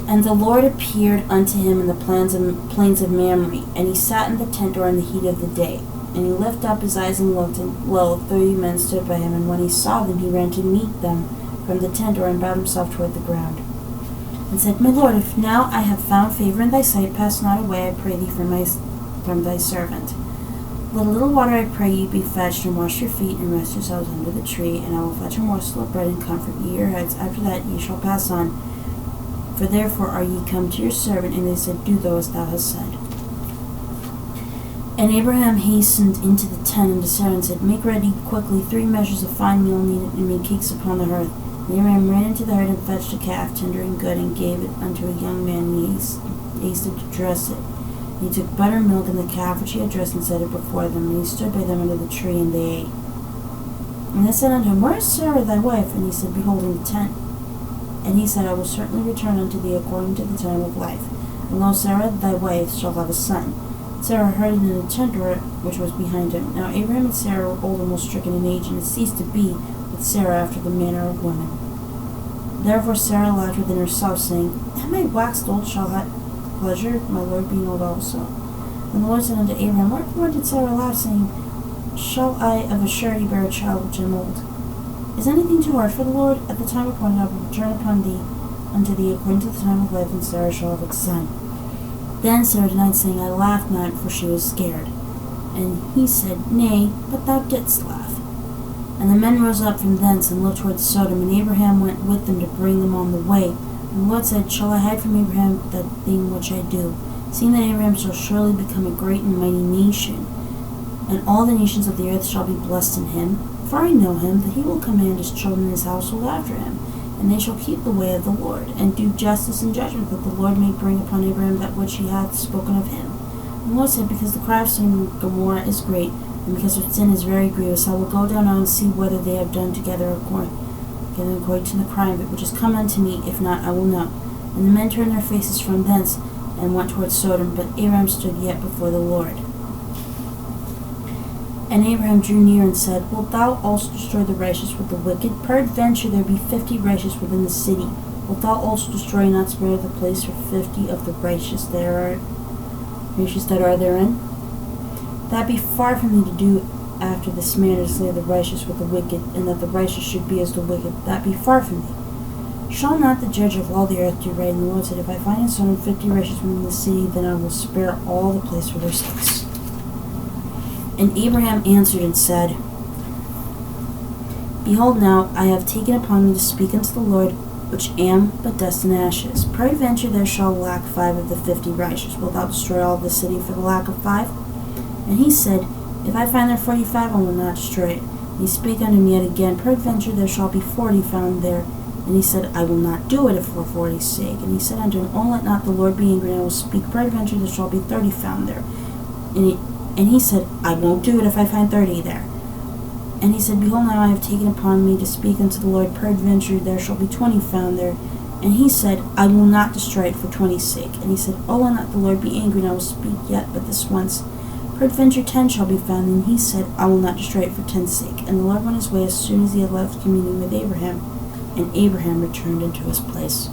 And the Lord appeared unto him in the plains of Mamre, and he sat in the tent door in the heat of the day. And he lifted up his eyes and looked, and lo, 30 men stood by him. And when he saw them, he ran to meet them from the tent door, and bowed himself toward the ground, and said, My Lord, if now I have found favor in thy sight, pass not away, I pray thee, from thy servant. Let a little water, I pray you, be fetched, and wash your feet, and rest yourselves under the tree, and I will fetch a morsel of bread, and comfort ye your heads. After that ye shall pass on. For therefore are ye come to your servant. And they said, Do thou as thou hast said. And Abraham hastened into the tent unto Sarah, and said, Make ready quickly 3 measures of fine meal kneaded, and make cakes upon the hearth. And Abraham ran into the herd, and fetched a calf, tender and good, and gave it unto a young man, and he hasted to dress it. And he took butter, milk, and the calf which he had dressed, and set it before them. And he stood by them under the tree, and they ate. And they said unto him, Where is Sarah thy wife? And he said, Behold, in the tent. And he said, I will certainly return unto thee according to the time of life. And lo, Sarah thy wife shall have a son. Sarah heard it in the tent door which was behind him. Now Abraham and Sarah were old and most stricken in age, and it ceased to be with Sarah after the manner of women. Therefore Sarah laughed within herself, saying, Am I waxed old, shall have pleasure, my Lord being old also? And the Lord said unto Abraham, Wherefore did Sarah laugh, saying, Shall I of a surety bear a child which am old? Is anything too hard for the Lord? At the time appointed I will return unto thee according to the time of life, and Sarah shall have a son. Then Sarah denied, saying, I laughed not, for she was scared. And he said, Nay, but thou didst laugh. And the men rose up from thence, and looked toward Sodom, and Abraham went with them to bring them on the way. And the Lord said, Shall I hide from Abraham that thing which I do, seeing that Abraham shall surely become a great and mighty nation, and all the nations of the earth shall be blessed in him? For I know him, that he will command his children and his household after him, and they shall keep the way of the Lord, and do justice and judgment, that the Lord may bring upon Abraham that which he hath spoken of him. And the Lord said, Because the cry of Sodom and Gomorrah is great, and because their sin is very grievous, I will go down now and see whether they have done together according to the crime of it which is come unto me. If not, I will know. And the men turned their faces from thence, and went toward Sodom, but Abraham stood yet before the Lord. And Abraham drew near and said, Wilt thou also destroy the righteous with the wicked? Peradventure there be 50 righteous within the city. Wilt thou also destroy and not spare the place for 50 of the righteous that are therein? That be far from me to do after this manner, to slay the righteous with the wicked, and that the righteous should be as the wicked. That be far from me. Shall not the judge of all the earth do right? And the Lord said, If I find in Sodom 50 righteous within the city, then I will spare all the place for their sakes. And Abraham answered and said, Behold, now I have taken upon me to speak unto the Lord, which am but dust and ashes. Peradventure there shall lack 5 of the 50 righteous. Wilt thou destroy all the city for the lack of 5? And he said, If I find there 45, I will not destroy it. And he spake unto me yet again, Peradventure there shall be 40 found there. And he said, I will not do it for 40's sake. And he said unto him, Oh, let not the Lord be angry, and I will speak. Peradventure there shall be 30 found there. And he said, I won't do it if I find 30 there. And he said, Behold, now I have taken upon me to speak unto the Lord, peradventure there shall be 20 found there. And he said, I will not destroy it for 20's sake. And he said, Oh, let not the Lord be angry, and I will speak yet but this once. Peradventure 10 shall be found. And he said, I will not destroy it for 10's sake. And the Lord went his way as soon as he had left communion with Abraham. And Abraham returned into his place.